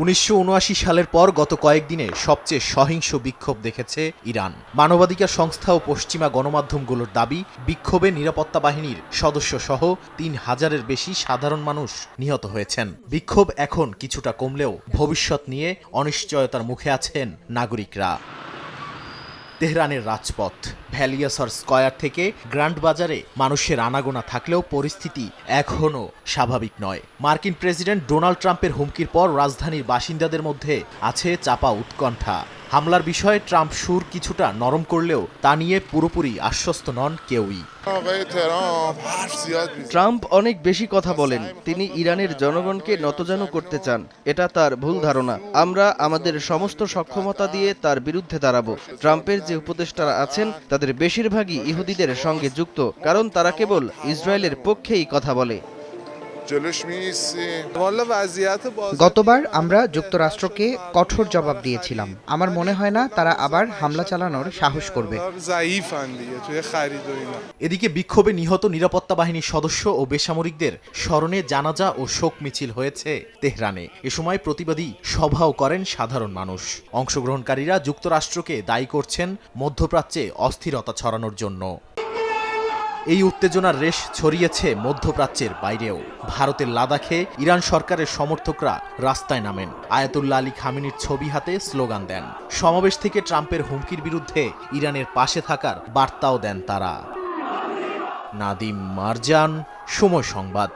1979 সালের পর গত কয়েকদিনে সবচেয়ে সহিংস বিক্ষোভ দেখেছে ইরান। মানবাধিকার সংস্থা ও পশ্চিমা গণমাধ্যমগুলোর দাবি, বিক্ষোভে নিরাপত্তা বাহিনীর সদস্যসহ 3000-এর বেশি সাধারণ মানুষ নিহত হয়েছেন। বিক্ষোভ এখন কিছুটা কমলেও ভবিষ্যৎ নিয়ে অনিশ্চয়তার মুখে আছেন নাগরিকরা। তেহরানের রাজপথ, ভ্যালিয়াসর স্কয়ার থেকে গ্র্যান্ড বাজারে মানুষের আনাগোনা থাকলেও পরিস্থিতি এখনও স্বাভাবিক নয়। মার্কিন প্রেসিডেন্ট ডোনাল্ড ট্রাম্পের হুমকির পর রাজধানীর বাসিন্দাদের মধ্যে আছে চাপা উৎকণ্ঠা। হামলার বিষয়ে ট্রাম্প সুর কিছুটা নরম করলেও তা নিয়ে পুরোপুরি আশ্বস্ত নন কেউই। ট্রাম্প অনেক বেশি কথা বলেন। তিনি ইরানের জনগণকে নতজানু করতে চান। এটা তার ভুল ধারণা। আমরা আমাদের সমস্ত সক্ষমতা দিয়ে তার বিরুদ্ধে দাঁড়াবো। ট্রাম্পের যে উপদেষ্টারা আছেন তাদের বেশিরভাগই ইহুদিদের সঙ্গে যুক্ত, কারণ তারা কেবল ইসরায়েলের পক্ষেই কথা বলে। গতবার আমরা যুক্তরাষ্ট্রকে কঠোর জবাব দিয়েছিলাম। আমার মনে হয় না তারা আবার হামলা চালানোর সাহস করবে। এদিকে বিক্ষোভে নিহত নিরাপত্তা বাহিনীর সদস্য ও বেসামরিকদের স্মরণে জানাজা ও শোক মিছিল হয়েছে তেহরানে। এ সময় প্রতিবাদী সভাও করেন সাধারণ মানুষ। অংশগ্রহণকারীরা যুক্তরাষ্ট্রকে দায়ী করছেন মধ্যপ্রাচ্যে অস্থিরতা ছড়ানোর জন্য। এই উত্তেজনার রেশ ছড়িয়েছে মধ্যপ্রাচ্যের বাইরেও। ভারতের লাদাখে ইরান সরকারের সমর্থকরা রাস্তায় নামেন, আয়াতুল্লাহ আলী খামেনির ছবি হাতে স্লোগান দেন। সমাবেশ থেকে ট্রাম্পের হুমকির বিরুদ্ধে ইরানের পাশে থাকার বার্তাও দেন তারা। নাদিম মারজান, সময় সংবাদ।